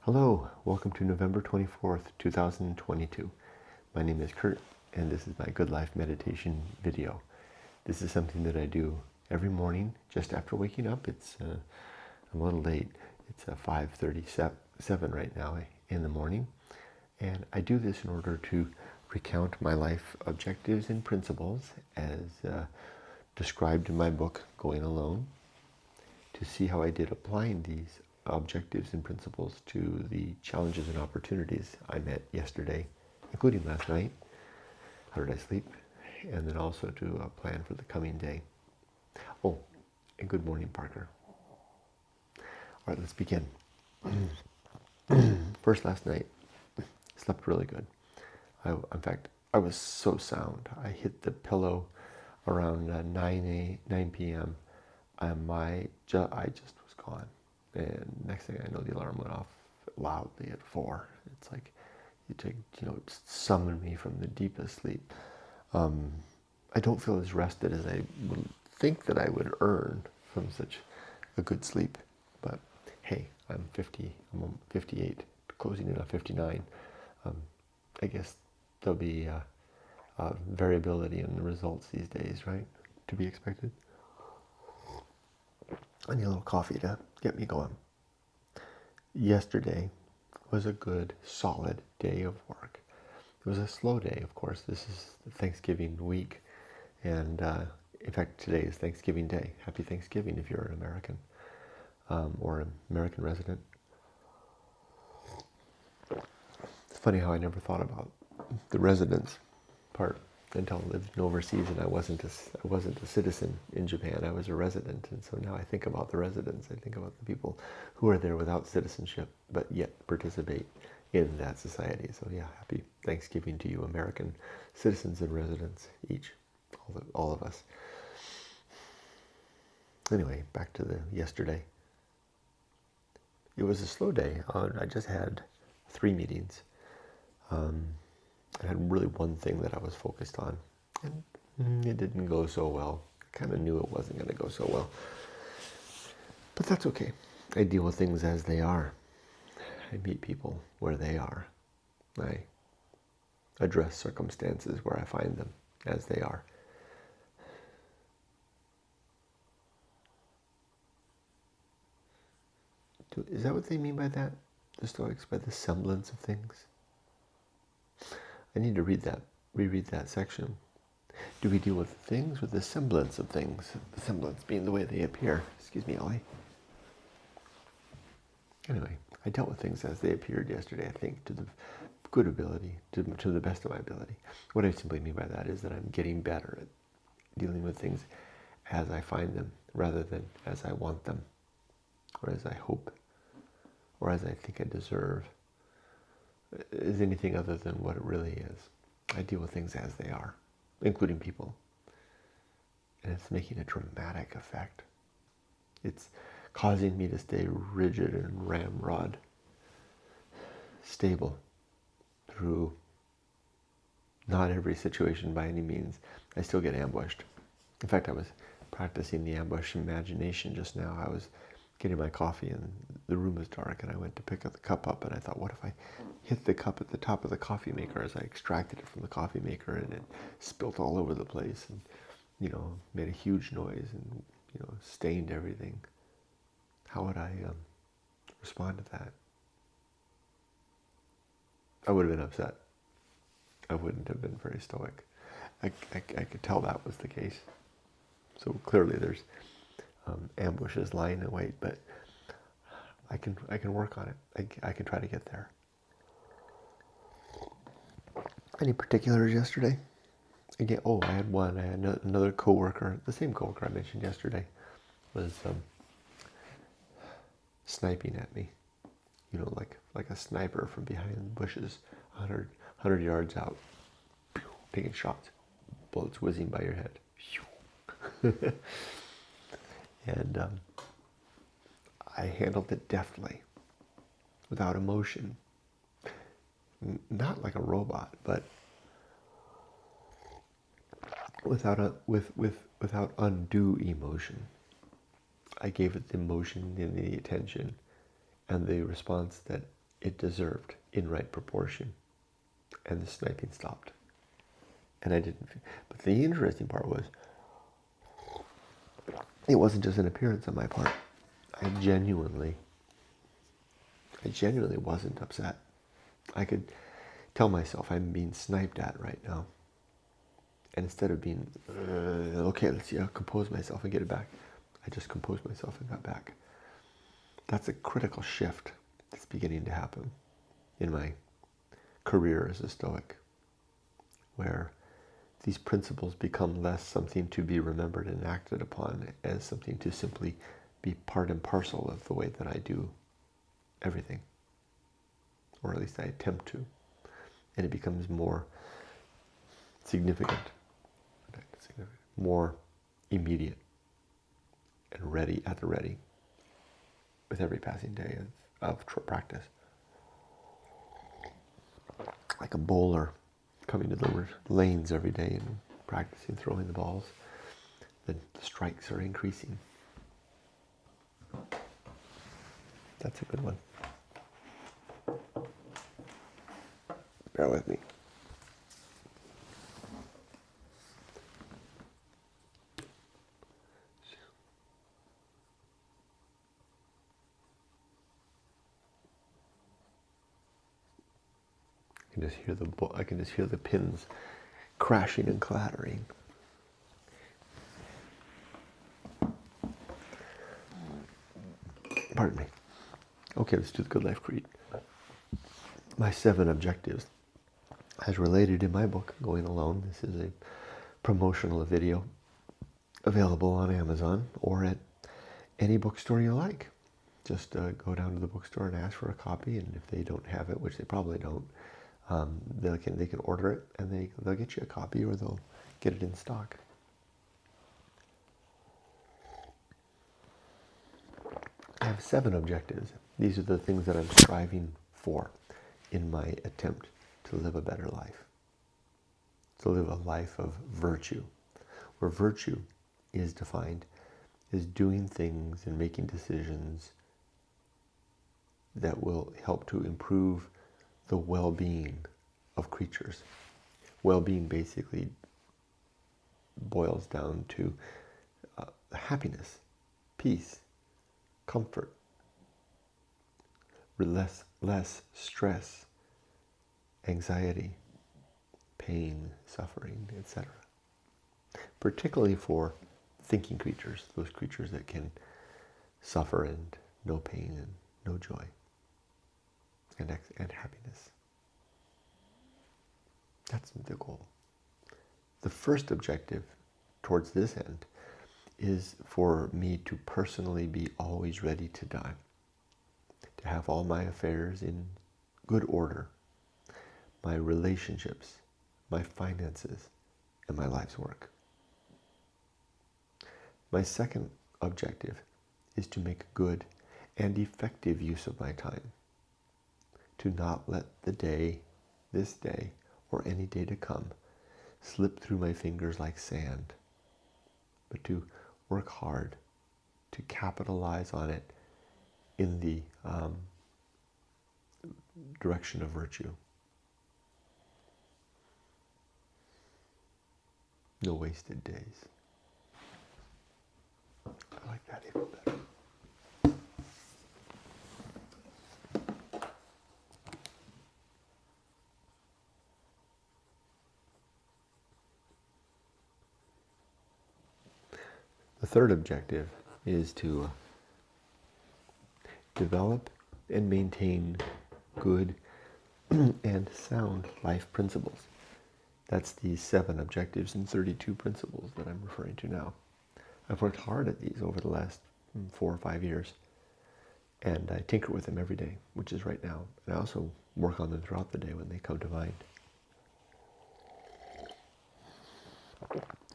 Hello, welcome to November 24th, 2022. My name is Kurt, and this is my Good Life Meditation video. This is something that I do every morning just after waking up. I'm a little late. It's 5:37 right now in the morning, and I do this in order to recount my life objectives and principles as described in my book, Going Alone, to see how I did applying these objectives and principles to the challenges and opportunities I met yesterday, including last night. How did I sleep? And then also to plan for the coming day. Oh, and good morning, Parker. All right, let's begin. First, last night, slept really good. In fact, I was so sound. I hit the pillow around 9 p.m. I just was gone. And next thing I know, the alarm went off loudly at 4. It's like just summon me from the deepest sleep. I don't feel as rested as I would think that I would earn from such a good sleep. But hey, I'm 58, closing in on 59. I guess there'll be variability in the results these days, right? To be expected. I need a little coffee to get me going. Yesterday was a good, solid day of work. It was a slow day, of course. This is Thanksgiving week. And in fact, today is Thanksgiving Day. Happy Thanksgiving if you're an American or an American resident. It's funny how I never thought about the residence part until I lived overseas, and I wasn't a citizen in Japan. I was a resident, and so now I think about the residents. I think about the people who are there without citizenship, but yet participate in that society. So yeah, happy Thanksgiving to you, American citizens and residents, each, all of us. Anyway, back to the yesterday. It was a slow day. I just had 3 meetings. I had really one thing that I was focused on, and it didn't go so well. I kind of knew it wasn't going to go so well, but that's okay. I deal with things as they are. I meet people where they are. I address circumstances where I find them as they are. Is that what they mean by that? The Stoics, by the semblance of things? I need to reread that section. Do we deal with things with the semblance of things? The semblance being the way they appear. Excuse me, Ollie. Anyway, I dealt with things as they appeared yesterday, I think, to the good ability, to the best of my ability. What I simply mean by that is that I'm getting better at dealing with things as I find them, rather than as I want them, or as I hope, or as I think I deserve. Is anything other than what it really is. I deal with things as they are, including people. And it's making a dramatic effect. It's causing me to stay rigid and ramrod, stable through not every situation by any means. I still get ambushed. In fact, I was practicing the ambush imagination just now. I was getting my coffee and the room was dark, and I went to pick the cup up, and I thought, what if I hit the cup at the top of the coffee maker as I extracted it from the coffee maker, and it spilt all over the place and made a huge noise and stained everything. How would I respond to that? I would have been upset. I wouldn't have been very stoic. I could tell that was the case. So clearly there's ambushes lying in wait, but I can work on it. I can try to get there. Any particulars yesterday? Again, I had one. I had another coworker, the same coworker I mentioned yesterday, was sniping at me. Like a sniper from behind the bushes, 100 yards out, taking shots, bullets whizzing by your head. And I handled it deftly, without emotion. Not like a robot, but without undue emotion. I gave it the emotion and the attention and the response that it deserved in right proportion. And the sniping stopped. And I didn't. But the interesting part was, it wasn't just an appearance on my part. I genuinely wasn't upset. I could tell myself I'm being sniped at right now. And instead of being, okay, let's see, I'll compose myself and get it back, I just composed myself and got back. That's a critical shift that's beginning to happen in my career as a Stoic, where these principles become less something to be remembered and acted upon as something to simply be part and parcel of the way that I do everything, or at least I attempt to. And it becomes more significant, more immediate, and ready, at the ready, with every passing day of practice. Like a bowler coming to the lanes every day and practicing throwing the balls, the strikes are increasing. That's a good one. Bear with me. I can just hear the pins crashing and clattering. Pardon me. Okay, let's do the Good Life Creed. My 7 objectives, as related in my book, Going Alone. This is a promotional video available on Amazon or at any bookstore you like. Just go down to the bookstore and ask for a copy, and if they don't have it, which they probably don't, they can order it, and they'll get you a copy, or they'll get it in stock. I have 7 objectives. These are the things that I'm striving for in my attempt to live a better life, to live a life of virtue, where virtue is defined as doing things and making decisions that will help to improve the well-being of creatures. Well-being basically boils down to happiness, peace, comfort, less stress, anxiety, pain, suffering, etc. Particularly for thinking creatures, those creatures that can suffer and no pain and no joy and happiness. That's the goal. The first objective towards this end is for me to personally be always ready to die, to have all my affairs in good order, my relationships, my finances, and my life's work. My second objective is to make good and effective use of my time, to not let the day, this day, or any day to come, slip through my fingers like sand, but to work hard to capitalize on it in the direction of virtue. No wasted days. I like that even better. The third objective is to develop and maintain good and sound life principles. That's the 7 objectives and 32 principles that I'm referring to now. I've worked hard at these over the last 4 or 5 years, and I tinker with them every day, which is right now. And I also work on them throughout the day when they come to mind.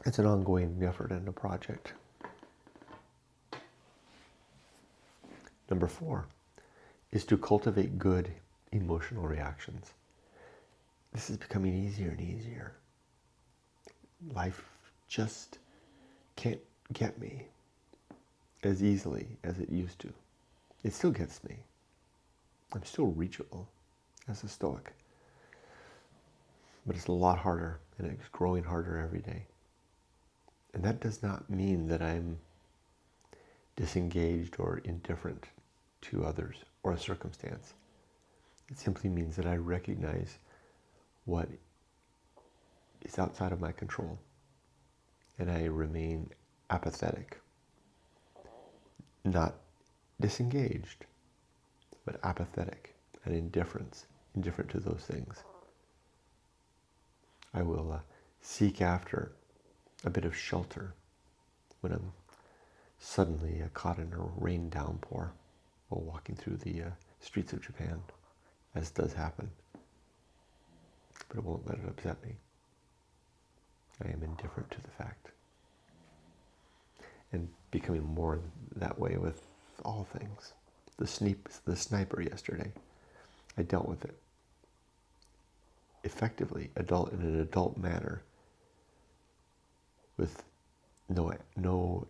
It's an ongoing effort and a project. Number 4 is to cultivate good emotional reactions. This is becoming easier and easier. Life just can't get me as easily as it used to. It still gets me, I'm still reachable as a Stoic, but it's a lot harder, and it's growing harder every day. And that does not mean that I'm disengaged or indifferent to others or a circumstance. It simply means that I recognize what is outside of my control, and I remain apathetic. Not disengaged, but apathetic and indifferent to those things. I will seek after a bit of shelter when I'm suddenly caught in a rain downpour while walking through the streets of Japan, as does happen. But it won't let it upset me. I am indifferent to the fact. And becoming more that way with all things. The sniper yesterday, I dealt with it effectively, in an adult manner, with no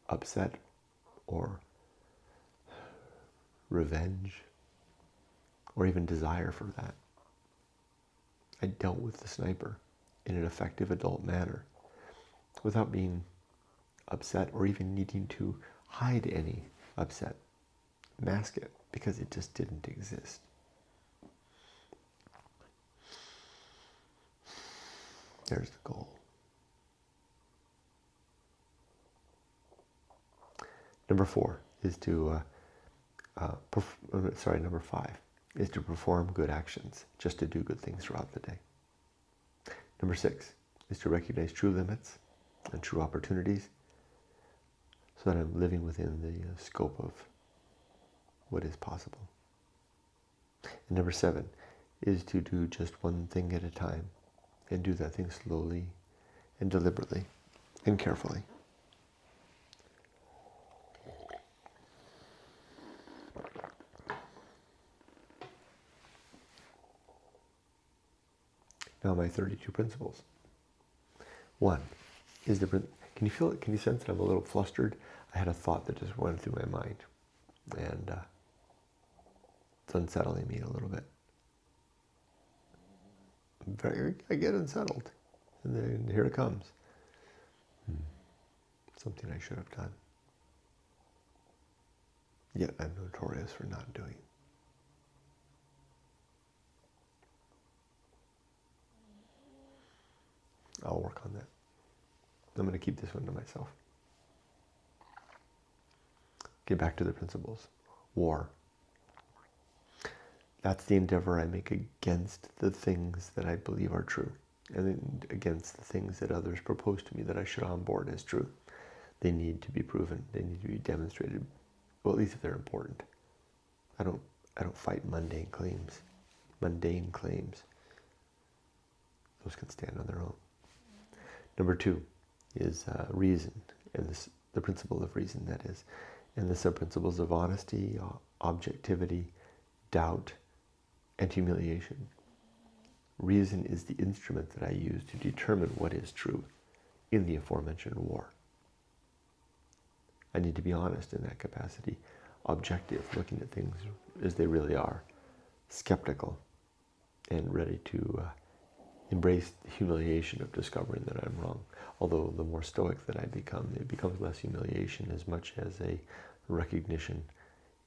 upset or revenge or even desire for that. I dealt with the sniper in an effective adult manner without being upset or even needing to hide any upset, mask it, because it just didn't exist. There's the goal. Number 5 is to perform good actions, just to do good things throughout the day. Number 6 is to recognize true limits and true opportunities, so that I'm living within the scope of what is possible. And number 7 is to do just one thing at a time, and do that thing slowly and deliberately and carefully. Now my 32 principles. 1 is can you feel it? Can you sense that I'm a little flustered? I had a thought that just went through my mind, and it's unsettling me a little bit. I get unsettled, and then here it comes. Something I should have done, yet I'm notorious for not doing. I'll work on that. I'm going to keep this one to myself. Get back to the principles. War. That's the endeavor I make against the things that I believe are true, and against the things that others propose to me that I should onboard as true. They need to be proven. They need to be demonstrated. Well, at least if they're important. I don't fight mundane claims. Those can stand on their own. Number 2 is reason, and the principle of reason, that is, and the sub-principles of honesty, objectivity, doubt, and humiliation. Reason is the instrument that I use to determine what is true in the aforementioned war. I need to be honest in that capacity, objective, looking at things as they really are, skeptical, and ready to embrace the humiliation of discovering that I'm wrong. Although the more stoic that I become, it becomes less humiliation as much as a recognition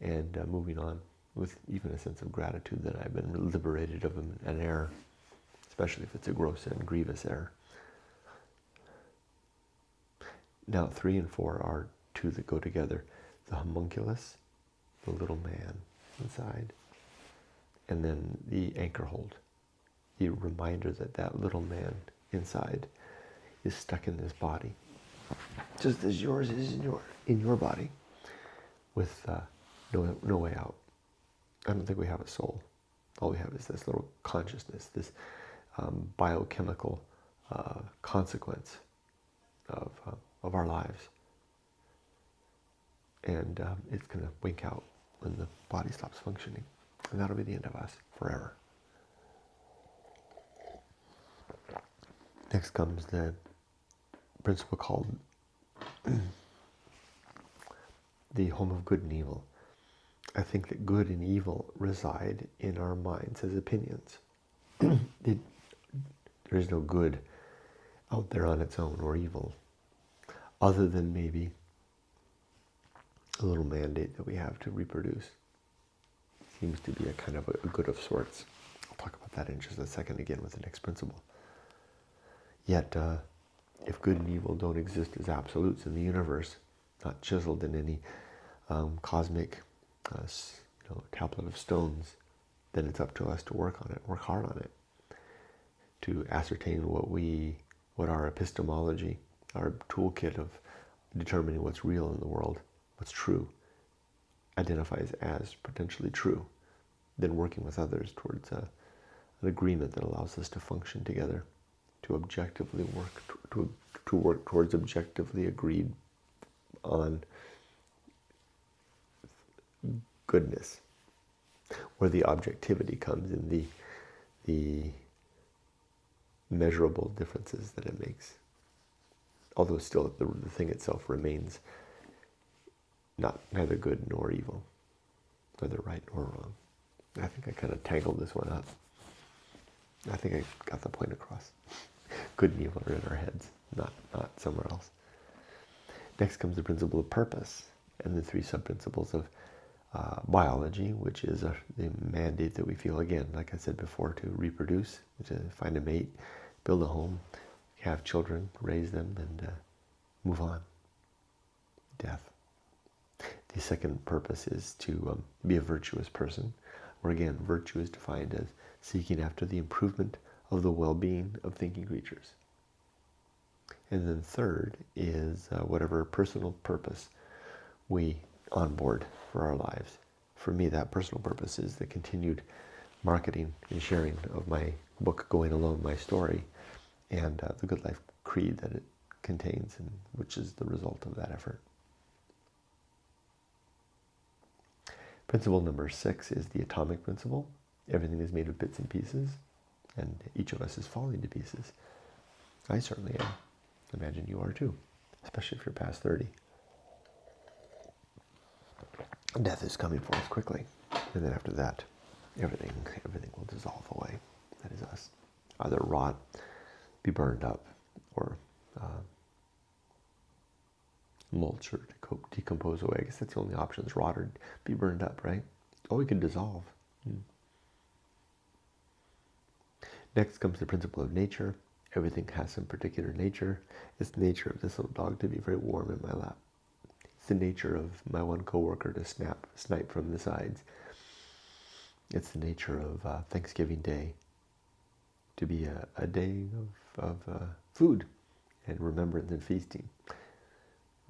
and moving on with even a sense of gratitude that I've been liberated of an error, especially if it's a gross and grievous error. Now 3 and 4 are 2 that go together. The homunculus, the little man inside, and then the anchor hold. The reminder that that little man inside is stuck in this body, just as yours is in your body, with no way out. I don't think we have a soul. All we have is this little consciousness, this biochemical consequence of our lives, and it's going to wink out when the body stops functioning, and that'll be the end of us forever. Next comes the principle called the home of good and evil. I think that good and evil reside in our minds as opinions. There is no good out there on its own, or evil, other than maybe a little mandate that we have to reproduce. Seems to be a kind of a good of sorts. I'll talk about that in just a second again with the next principle. Yet, if good and evil don't exist as absolutes in the universe, not chiseled in any cosmic tablet of stones, then it's up to us to work on it, work hard on it, to ascertain what our epistemology, our toolkit of determining what's real in the world, what's true, identifies as potentially true, then working with others towards an agreement that allows us to function together, to objectively work to work towards objectively agreed on goodness, where the objectivity comes in the measurable differences that it makes. Although still the thing itself remains neither good nor evil, neither right nor wrong. I think I kind of tangled this one up. I think I got the point across. Good and evil are in our heads, not somewhere else. Next comes the principle of purpose, and the three sub-principles of biology, which is the mandate that we feel, again, like I said before, to reproduce, to find a mate, build a home, have children, raise them, and move on. Death. The second purpose is to be a virtuous person, where again, virtue is defined as seeking after the improvement of the well-being of thinking creatures. And then third is whatever personal purpose we onboard for our lives. For me, that personal purpose is the continued marketing and sharing of my book, Going Alone, My Story, and the Good Life Creed that it contains, and which is the result of that effort. Principle number 6 is the atomic principle. Everything is made of bits and pieces, and each of us is falling to pieces. I certainly am. Imagine you are too, especially if you're past 30. Death is coming for us quickly, and then after that, everything will dissolve away. That is us. Either rot, be burned up, or mulch or decompose away. I guess that's the only options: rot or be burned up, right? Or we could dissolve. Next comes the principle of nature. Everything has some particular nature. It's the nature of this little dog to be very warm in my lap. It's the nature of my one coworker to snipe from the sides. It's the nature of Thanksgiving Day to be a day of food and remembrance and feasting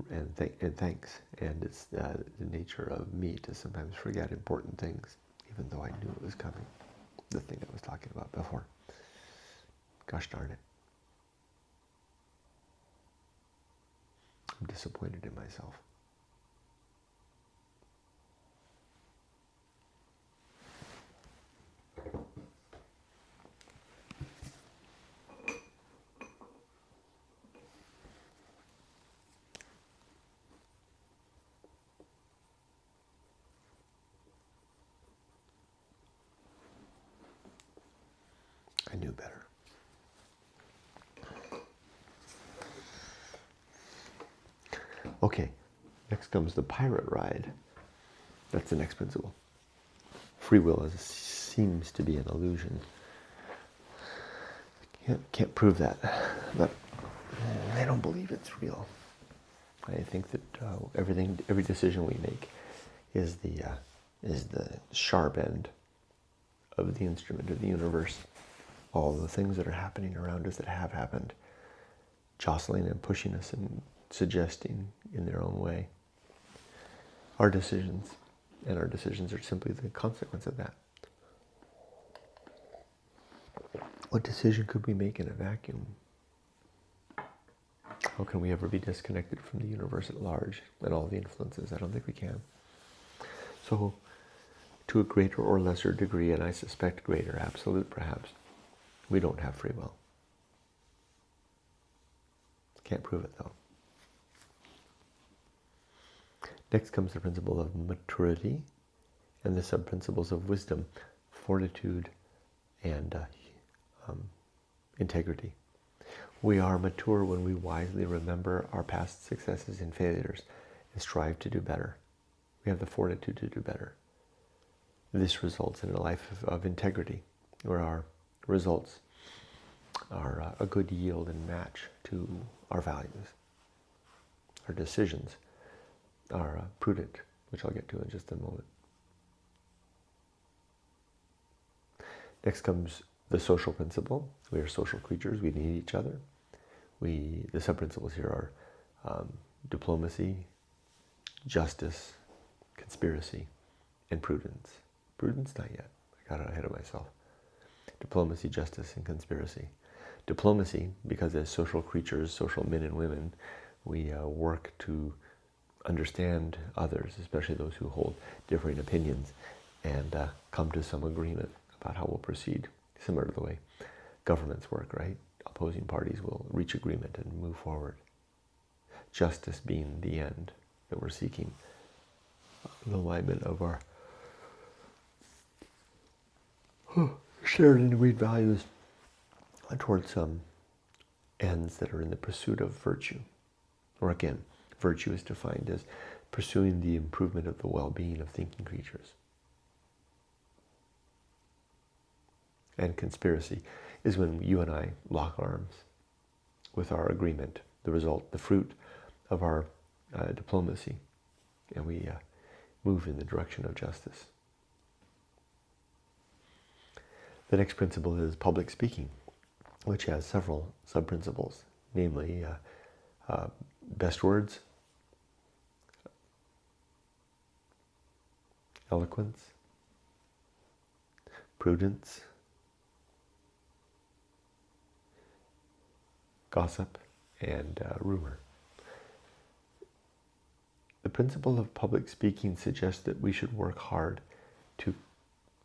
and thanks. And it's the nature of me to sometimes forget important things, even though I knew it was coming. The thing I was talking about before. Gosh darn it. I'm disappointed in myself. I knew better. Okay, next comes the pirate ride. That's the next principle. Free will seems to be an illusion. Can't prove that, but I don't believe it's real. I think that every decision we make is the sharp end of the instrument of the universe. All the things that are happening around us that have happened, jostling and pushing us and suggesting in their own way our decisions, and our decisions are simply the consequence of that. What decision could we make in a vacuum? How can we ever be disconnected from the universe at large and all the influences? I don't think we can. So, to a greater or lesser degree, and I suspect greater, absolute perhaps, we don't have free will. Can't prove it though. Next comes the principle of maturity, and the sub-principles of wisdom, fortitude, and integrity. We are mature when we wisely remember our past successes and failures and strive to do better. We have the fortitude to do better. This results in a life of integrity, where our results are a good yield and match to our values. Our decisions are prudent, which I'll get to in just a moment. Next comes the social principle. We are social creatures. We need each other. The sub-principles here are diplomacy, justice, conspiracy, and prudence. Prudence? Not yet. I got ahead of myself. Diplomacy, justice, and conspiracy. Diplomacy, because as social creatures, social men and women, we work to understand others, especially those who hold differing opinions, and come to some agreement about how we'll proceed, similar to the way governments work, right? Opposing parties will reach agreement and move forward. Justice being the end that we're seeking, the alignment of our shared and agreed values towards some ends that are in the pursuit of virtue. Or again, virtue is defined as pursuing the improvement of the well-being of thinking creatures. And conspiracy is when you and I lock arms with our agreement, the result, the fruit of our diplomacy, and we move in the direction of justice. The next principle is public speaking, which has several sub-principles, namely best words, eloquence, prudence, gossip, and rumor. The principle of public speaking suggests that we should work hard to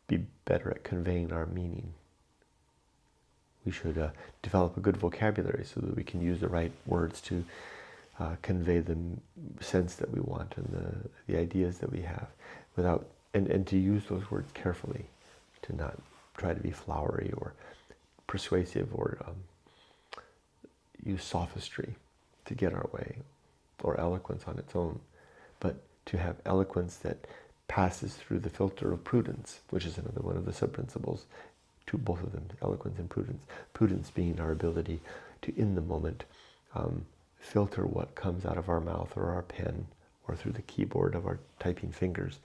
be better at conveying our meaning. We should develop a good vocabulary so that we can use the right words to convey the sense that we want and the ideas that we have, and to use those words carefully, to not try to be flowery or persuasive or use sophistry to get our way, or eloquence on its own, but to have eloquence that passes through the filter of prudence, which is another one of the sub-principles to both of them, eloquence and prudence. Prudence being our ability to, in the moment, filter what comes out of our mouth or our pen or through the keyboard of our typing fingers,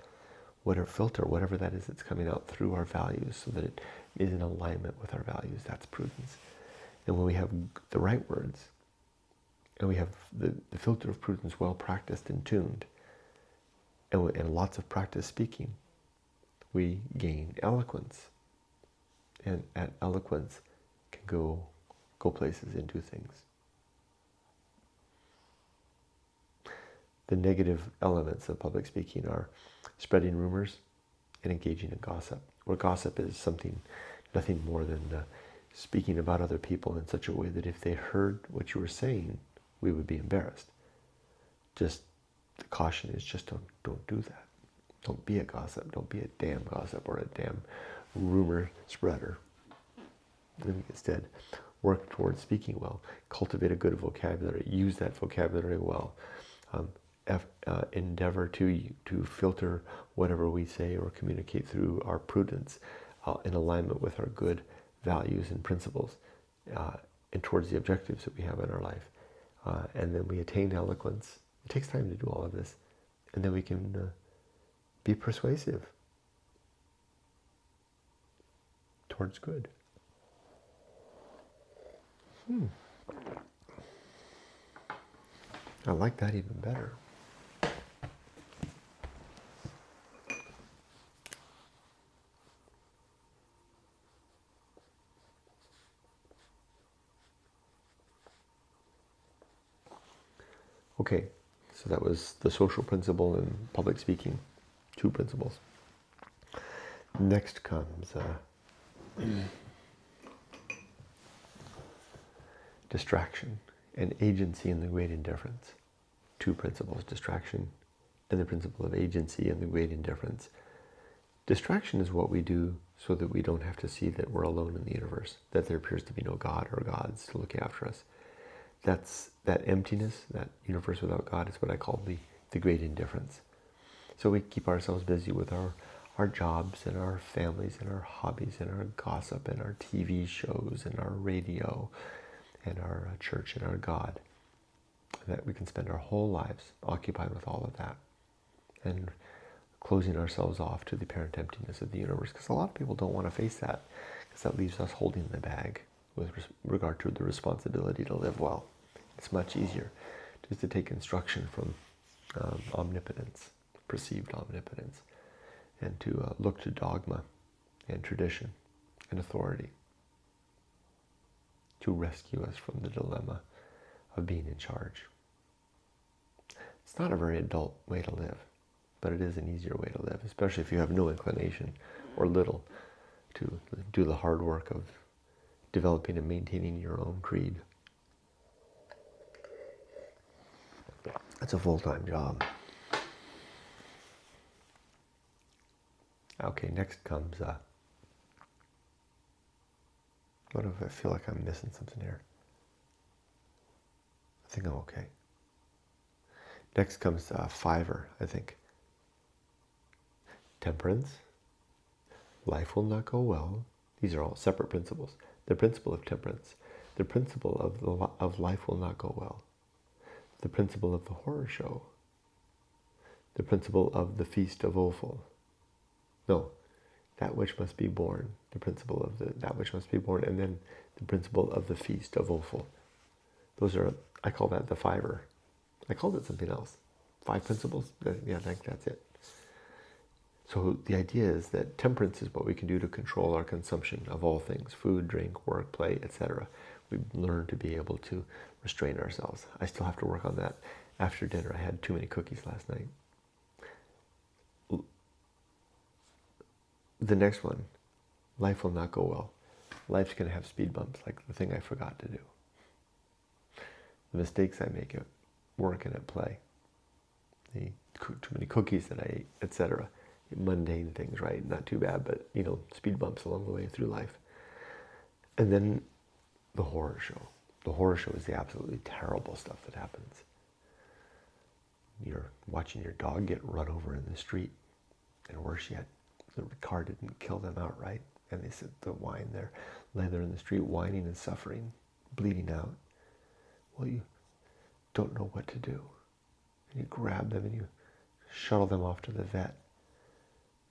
whatever that is that's coming out through our values, so that it is in alignment with our values. That's prudence. And when we have the right words, and we have the filter of prudence well practiced and tuned, and lots of practice speaking, we gain eloquence. And at eloquence can go places and do things. The negative elements of public speaking are spreading rumors and engaging in gossip. Where gossip is nothing more than speaking about other people in such a way that if they heard what you were saying, we would be embarrassed. Just the caution is just don't do that. Don't be a gossip. Don't be a damn gossip or a damn rumor spreader. Instead, work towards speaking well. Cultivate a good vocabulary. Use that vocabulary well. Endeavor to filter whatever we say or communicate through our prudence in alignment with our good values and principles and towards the objectives that we have in our life. And then we attain eloquence. It takes time to do all of this. And then we can be persuasive towards good. I like that even better. Okay, so that was the social principle and public speaking, 2 principles. Next comes distraction and agency and the great indifference. 2 principles, distraction and the principle of agency and the great indifference. Distraction is what we do so that we don't have to see that we're alone in the universe, that there appears to be no God or gods to look after us. That emptiness, that universe without God, is what I call the great indifference. So we keep ourselves busy with our jobs and our families and our hobbies and our gossip and our TV shows and our radio and our church and our God. That we can spend our whole lives occupied with all of that and closing ourselves off to the apparent emptiness of the universe, because a lot of people don't want to face that, because that leaves us holding the bag with regard to the responsibility to live well. It's much easier just to take instruction from omnipotence, perceived omnipotence, and to look to dogma and tradition and authority to rescue us from the dilemma of being in charge. It's not a very adult way to live, but it is an easier way to live, especially if you have no inclination or little to do the hard work of developing and maintaining your own creed. It's a full-time job. Okay, next comes, what if I feel like I'm missing something here? I think I'm okay. Next comes Fiverr, I think. Temperance. Life will not go well. These are all separate principles. The principle of temperance. The principle of life will not go well. The principle of the horror show. The principle of the feast of offal. No, that which must be born. The principle of that which must be born, and then the principle of the feast of offal. Those are, I call that the Fiverr. I called it something else. 5 principles? Yeah, I think that's it. So the idea is that temperance is what we can do to control our consumption of all things, food, drink, work, play, etc. We learn to be able to restrain ourselves. I still have to work on that. After dinner, I had too many cookies last night. The next one, life will not go well. Life's going to have speed bumps, like the thing I forgot to do. The mistakes I make at work and at play. The too many cookies that I ate, etc. Mundane things, right? Not too bad, but, speed bumps along the way through life. And then the horror show. The horror show is the absolutely terrible stuff that happens. You're watching your dog get run over in the street, and worse yet, the car didn't kill them outright, and they sit to whine there, lay there in the street whining and suffering, bleeding out. Well, you don't know what to do. And you grab them and you shuttle them off to the vet.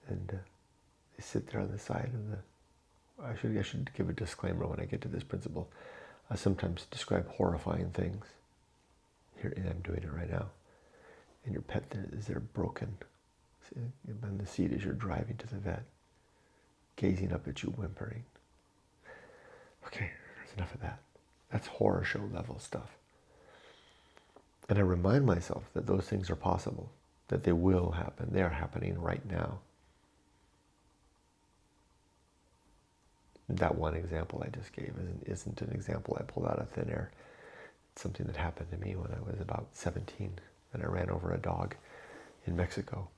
And they sit there on the side of the... I should give a disclaimer when I get to this principle. I sometimes describe horrifying things. Here, and I'm doing it right now. And your pet is there broken on the seat as you're driving to the vet, gazing up at you, whimpering. Okay, there's enough of that. That's horror show level stuff. And I remind myself that those things are possible, that they will happen. They are happening right now. That one example I just gave isn't an example I pulled out of thin air. It's something that happened to me when I was about 17, and I ran over a dog in Mexico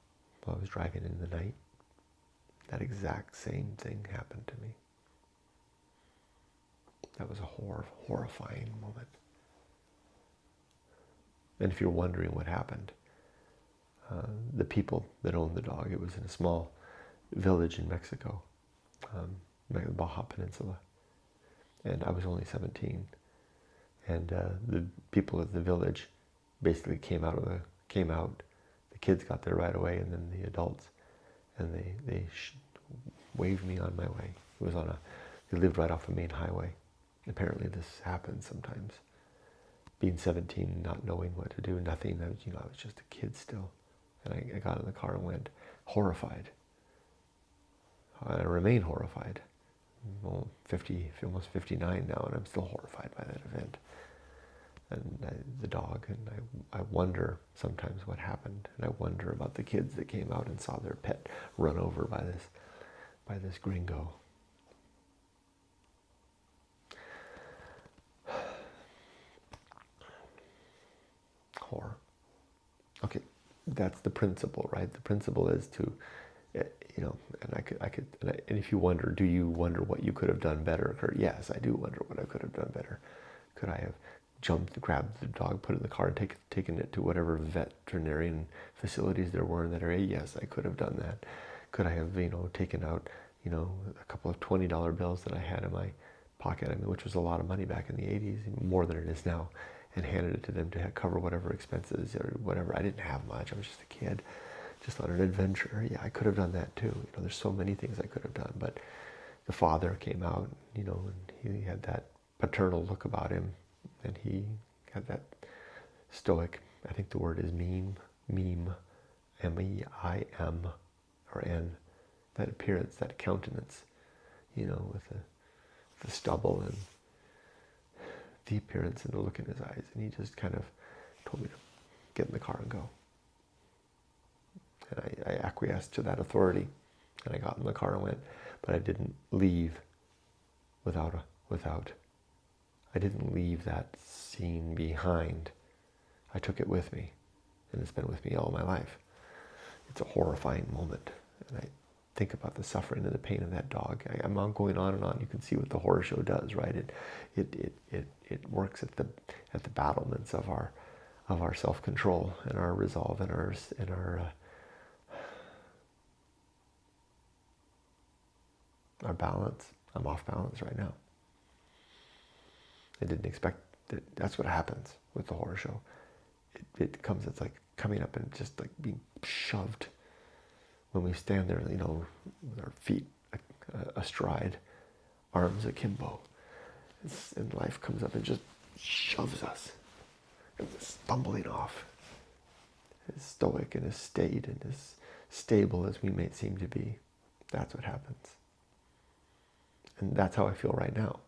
while I was driving in the night. That exact same thing happened to me. That was a horrifying moment. And if you're wondering what happened, the people that owned the dog, it was in a small village in Mexico, the Baja Peninsula, and I was only 17. And the people of the village basically came out. The kids got there right away, and then the adults, and they waved me on my way. It was they lived right off a main highway. Apparently, this happens sometimes. Being 17, not knowing what to do, nothing. I was just a kid still, and I got in the car and went, horrified. I remain horrified. Well, almost 59 now, and I'm still horrified by that event. And the dog, and I wonder sometimes what happened, and I wonder about the kids that came out and saw their pet run over by this gringo. Horror. Okay, that's the principle, right? The principle is to, and if you wonder, do you wonder what you could have done better, Kurt? Yes, I do wonder what I could have done better. Could I have jumped, grabbed the dog, put it in the car, and taken it to whatever veterinarian facilities there were in that area? Yes, I could have done that. Could I have, taken out, a couple of $20 bills that I had in my pocket, which was a lot of money back in the 80s, more than it is now, and handed it to them to cover whatever expenses or whatever. I didn't have much. I was just a kid, just on an adventure. Yeah, I could have done that too. There's so many things I could have done, but the father came out, and he had that paternal look about him, and he had that stoic, I think the word is meme, M-E-I-M, or N, that appearance, that countenance, with the stubble and the appearance and the look in his eyes. And he just kind of told me to get in the car and go. And I acquiesced to that authority, and I got in the car and went, but I didn't leave I didn't leave that scene behind. I took it with me, and it's been with me all my life. It's a horrifying moment, and I think about the suffering and the pain of that dog. I'm on going on and on. You can see what the horror show does, right? It works at the battlements of our self-control and our resolve and our balance. I'm off balance right now. I didn't expect that. That's what happens with the horror show. It's like coming up and just like being shoved when we stand there, with our feet astride, arms akimbo. And life comes up and just shoves us. And we're stumbling off. As stoic and as staid and as stable as we may seem to be. That's what happens. And that's how I feel right now.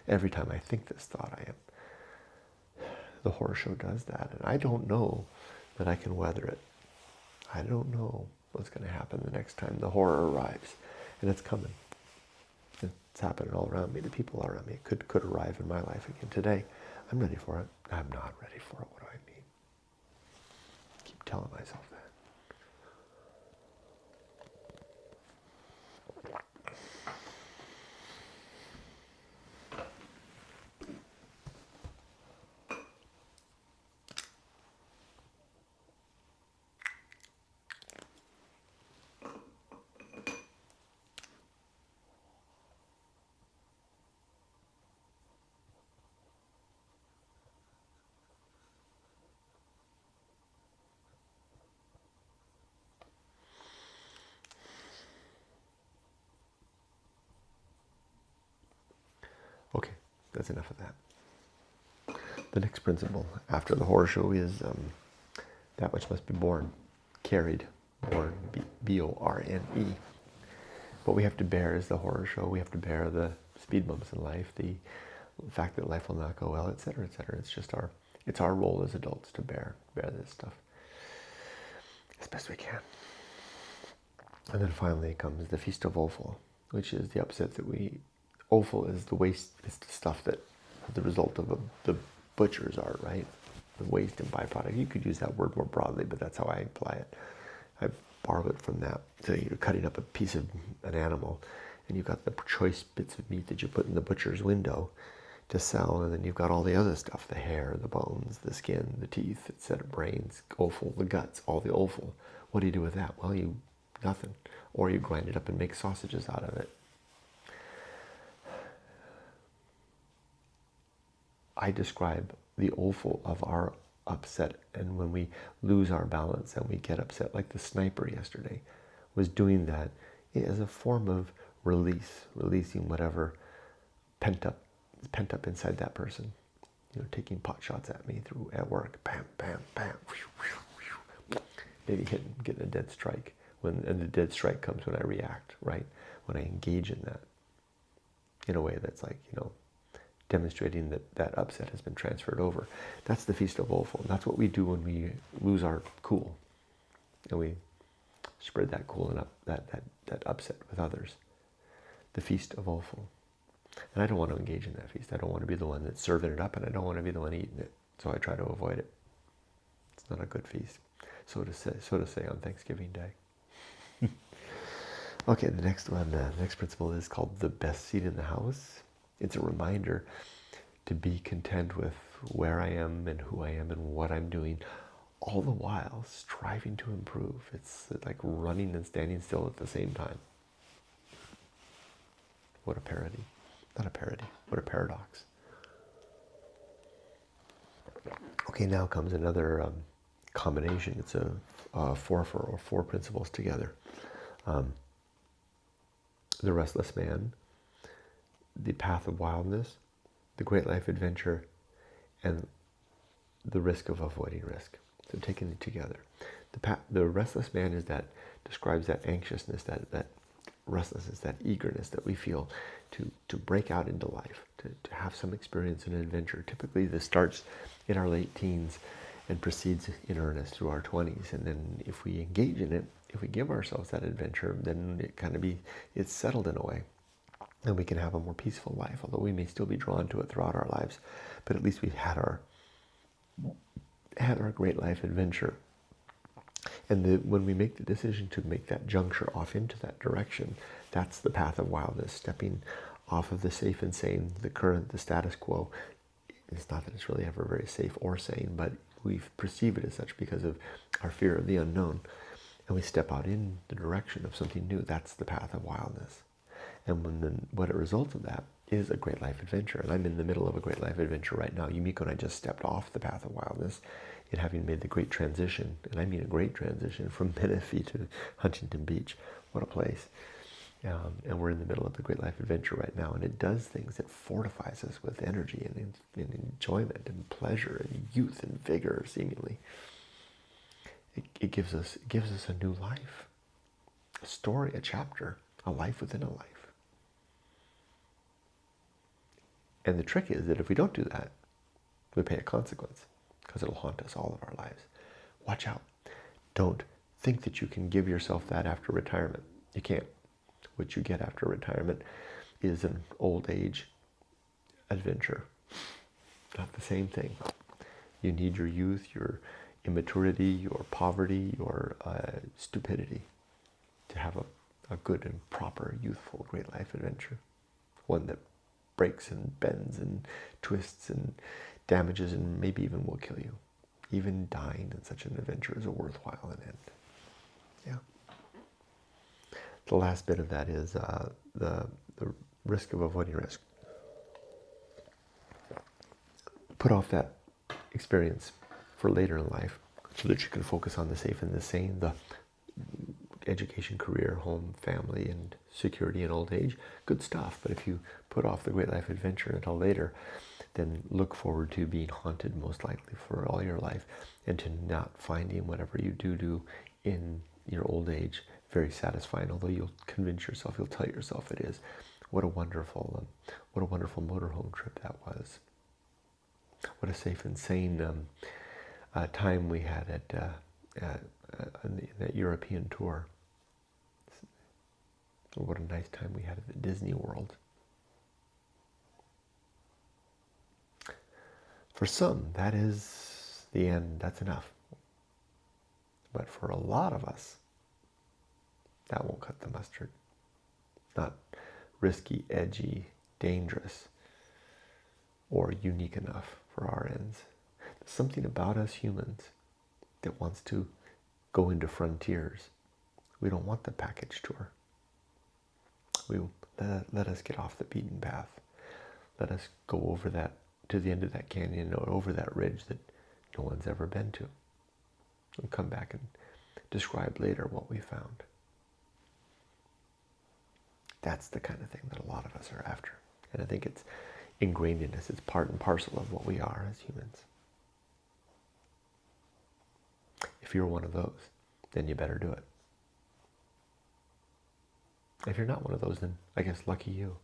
Every time I think this thought, I am. The horror show does that. And I don't know that I can weather it. I don't know what's going to happen the next time the horror arrives. And it's coming. It's happening all around me. The people around me could arrive in my life again today. I'm ready for it. I'm not ready for it. What do I mean? I keep telling myself that. Okay, that's enough of that. The next principle after the horror show is that which must be borne, carried, borne, B-O-R-N-E. What we have to bear is the horror show. We have to bear the speed bumps in life, the fact that life will not go well, etc., etc. It's our role as adults to bear this stuff as best we can. And then finally comes the Feast of Offal, which is the upset that offal is the waste, it's the stuff that the result of the butchers are, right? The waste and byproduct. You could use that word more broadly, but that's how I apply it. I borrow it from that. So you're cutting up a piece of an animal, and you've got the choice bits of meat that you put in the butcher's window to sell, and then you've got all the other stuff, the hair, the bones, the skin, the teeth, etc., brains, offal, the guts, all the offal. What do you do with that? Well, nothing. Or you grind it up and make sausages out of it. I describe the offal of our upset, and when we lose our balance and we get upset, like the sniper yesterday was doing that as a form of releasing whatever pent up inside that person. Taking pot shots at me at work, bam, bam, bam, maybe getting a dead strike. And the dead strike comes when I react, right? When I engage in that in a way that's like, demonstrating that upset has been transferred over. That's the Feast of Offal. And that's what we do when we lose our cool. And we spread that cool and that upset with others. The Feast of Offal. And I don't want to engage in that feast. I don't want to be the one that's serving it up, and I don't want to be the one eating it. So I try to avoid it. It's not a good feast, so to say on Thanksgiving Day. Okay, the next one, the next principle is called the best seat in the house. It's a reminder to be content with where I am and who I am and what I'm doing, all the while striving to improve. It's like running and standing still at the same time. What a parody. Not a parody, what a paradox. Okay, now comes another combination. It's a four principles together. The restless man, the path of wildness, the great life adventure, and the risk of avoiding risk. So taking it together. The restless man describes that anxiousness, that restlessness, that eagerness that we feel to break out into life, to have some experience and adventure. Typically this starts in our late teens and proceeds in earnest through our 20s. And then if we engage in it, if we give ourselves that adventure, then it's settled in a way. And we can have a more peaceful life, although we may still be drawn to it throughout our lives. But at least we've had our great life adventure. And when we make the decision to make that juncture off into that direction, that's the path of wildness, stepping off of the safe and sane, the current, the status quo. It's not that it's really ever very safe or sane, but we perceive it as such because of our fear of the unknown. And we step out in the direction of something new. That's the path of wildness. And what a result of that is a great life adventure. And I'm in the middle of a great life adventure right now. Yumiko and I just stepped off the path of wildness in having made the great transition, and I mean a great transition, from Menifee to Huntington Beach. What a place. And we're in the middle of the great life adventure right now, and it does things. It fortifies us with energy and enjoyment and pleasure and youth and vigor, seemingly. It gives us a new life, a story, a chapter, a life within a life. And the trick is that if we don't do that, we pay a consequence, because it'll haunt us all of our lives. Watch out. Don't think that you can give yourself that after retirement. You can't. What you get after retirement is an old age adventure. Not the same thing. You need your youth, your immaturity, your poverty, your stupidity to have a good and proper, youthful, great life adventure. One that breaks and bends and twists and damages and maybe even will kill you. Even dying in such an adventure is a worthwhile end. Yeah. The last bit of that is the risk of avoiding risk. Put off that experience for later in life so that you can focus on the safe and the sane, the education, career, home, family, and security in old age. Good stuff. But if you put off the great life adventure until later, then look forward to being haunted most likely for all your life, and to not finding whatever you do in your old age very satisfying, although you'll convince yourself, you'll tell yourself it is. What a wonderful motorhome trip that was. What a safe and sane time we had in that European tour. What a nice time we had at Disney World. For some, that is the end. That's enough. But for a lot of us, that won't cut the mustard. Not risky, edgy, dangerous, or unique enough for our ends. There's something about us humans that wants to go into frontiers. We don't want the package tour. Let us get off the beaten path. Let us go over that, to the end of that canyon, or over that ridge that no one's ever been to. And come back and describe later what we found. That's the kind of thing that a lot of us are after. And I think it's ingrained in us. It's part and parcel of what we are as humans. If you're one of those, then you better do it. If you're not one of those, then I guess lucky you.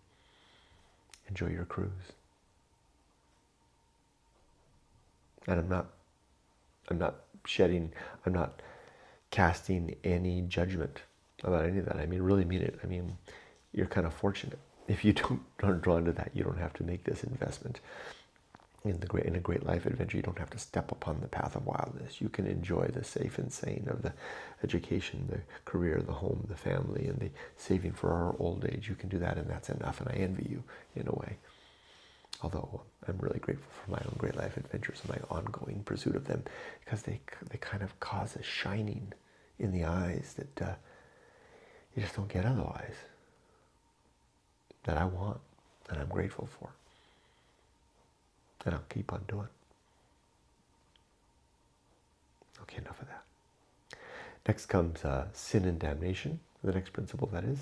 Enjoy your cruise. And I'm not casting any judgment about any of that. I mean, really mean it. I mean, you're kind of fortunate. If you aren't drawn to that, you don't have to make this investment. In a great life adventure, you don't have to step upon the path of wildness. You can enjoy the safe and sane of the education, the career, the home, the family, and the saving for our old age. You can do that, and that's enough, and I envy you in a way. Although I'm really grateful for my own great life adventures and my ongoing pursuit of them, because they kind of cause a shining in the eyes that you just don't get otherwise, that I want, and I'm grateful for. And I'll keep on doing. Okay, enough of that. Next comes sin and damnation, the next principle, that is.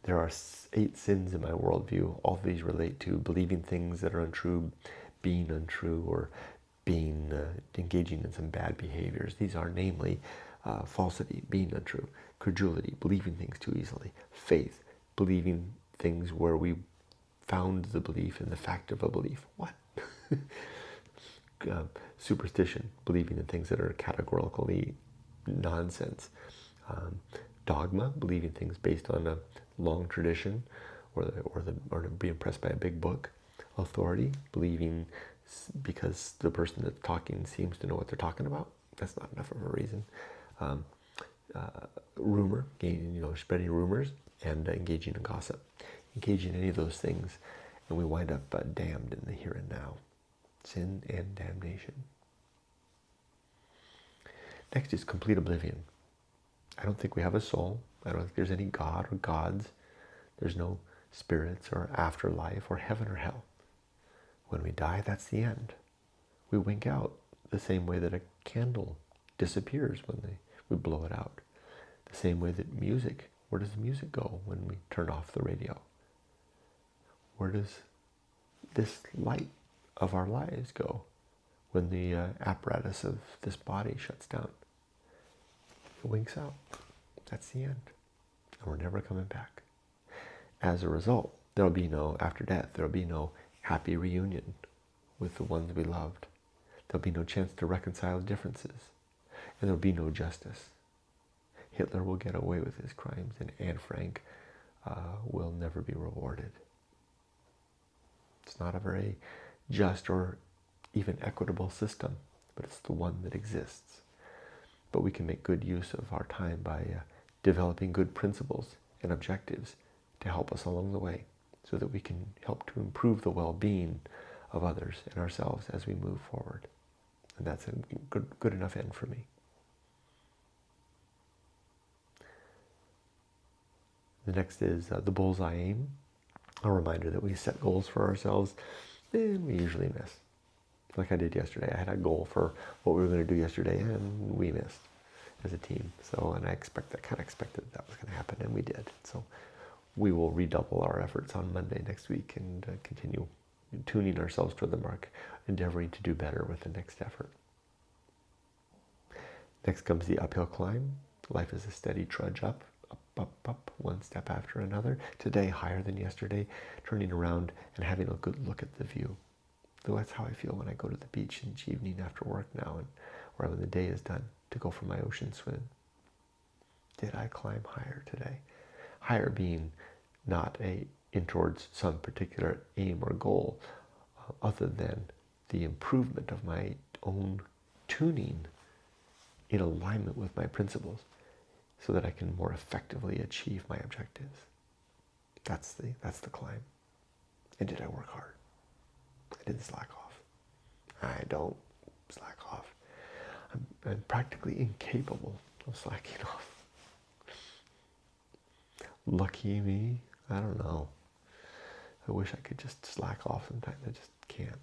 There are 8 sins in my worldview. All of these relate to believing things that are untrue, being untrue, or being engaging in some bad behaviors. These are namely falsity, being untrue; credulity, believing things too easily; faith, believing things where we found the belief in the fact of a belief. What? Superstition, believing in things that are categorically nonsense; dogma, believing things based on a long tradition, or to be impressed by a big book; authority, believing because the person that's talking seems to know what they're talking about. That's not enough of a reason. Rumor, spreading rumors, and engaging in gossip. Engage in any of those things, and we wind up damned in the here and now. Sin and damnation. Next is complete oblivion. I don't think we have a soul. I don't think there's any God or gods. There's no spirits or afterlife or heaven or hell. When we die, that's the end. We wink out the same way that a candle disappears when we blow it out. The same way that music, where does the music go when we turn off the radio? Where does this light of our lives go when the apparatus of this body shuts down? It winks out. That's the end. And we're never coming back. As a result, there'll be no after death. There'll be no happy reunion with the ones we loved. There'll be no chance to reconcile differences. And there'll be no justice. Hitler will get away with his crimes, and Anne Frank will never be rewarded. It's not a very just or even equitable system, but it's the one that exists. But we can make good use of our time by developing good principles and objectives to help us along the way, so that we can help to improve the well-being of others and ourselves as we move forward. And that's a good enough end for me. The next is the bullseye aim, a reminder that we set goals for ourselves and we usually miss. Like I did yesterday. I had a goal for what we were going to do yesterday, and we missed as a team. And I kind of expected that was going to happen, and we did. So we will redouble our efforts on Monday next week and continue tuning ourselves toward the mark, endeavoring to do better with the next effort. Next comes the uphill climb. Life is a steady trudge up, one step after another. Today higher than yesterday, turning around and having a good look at the view. So that's how I feel when I go to the beach each evening after work now, or when the day is done, to go for my ocean swim. Did I climb higher today? Higher being not in towards some particular aim or goal, other than the improvement of my own tuning in alignment with my principles, so that I can more effectively achieve my objectives. That's the climb. And did I work hard? I didn't slack off. I don't slack off. I'm practically incapable of slacking off. Lucky me? I don't know. I wish I could just slack off sometimes. I just can't.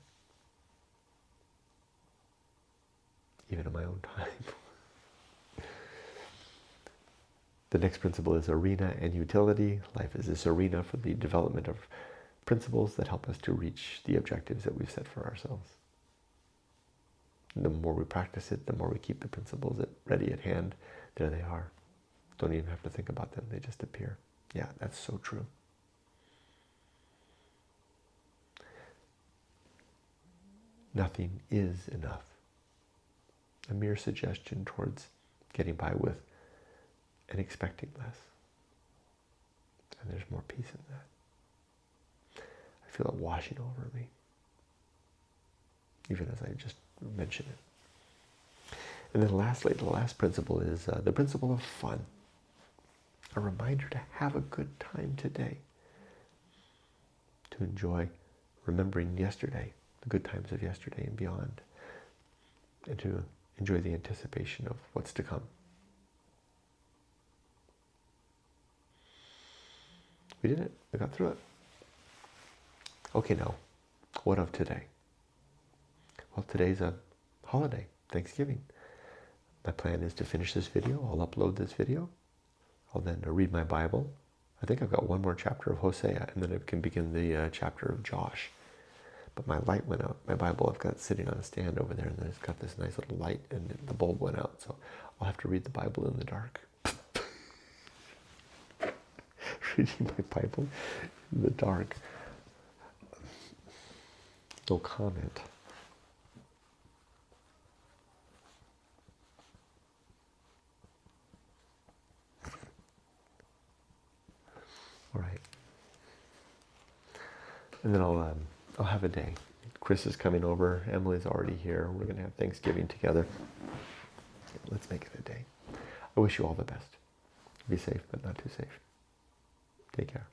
Even in my own time. The next principle is arena and utility. Life is this arena for the development of principles that help us to reach the objectives that we've set for ourselves. The more we practice it, the more we keep the principles ready at hand. There they are. Don't even have to think about them. They just appear. Yeah, that's so true. Nothing is enough. A mere suggestion towards getting by with and expecting less. And there's more peace in that. I feel it washing over me. even as I just mentioned it. And then lastly, the last principle is the principle of fun. A reminder to have a good time today, to enjoy remembering yesterday, the good times of yesterday and beyond, and to enjoy the anticipation of what's to come. We did it. We got through it. Okay, now, what of today? Well, today's a holiday, Thanksgiving. My plan is to finish this video. I'll upload this video. I'll then read my Bible. I think I've got one more chapter of Hosea, and then I can begin the chapter of Josh. But my light went out. My Bible I've got sitting on a stand over there, and it's got this nice little light, and the bulb went out. So I'll have to read the Bible in the dark. Reading my Bible in the dark. No comment. All right. And then I'll have a day. Chris is coming over. Emily's already here. We're going to have Thanksgiving together. Let's make it a day. I wish you all the best. Be safe, but not too safe. Take care.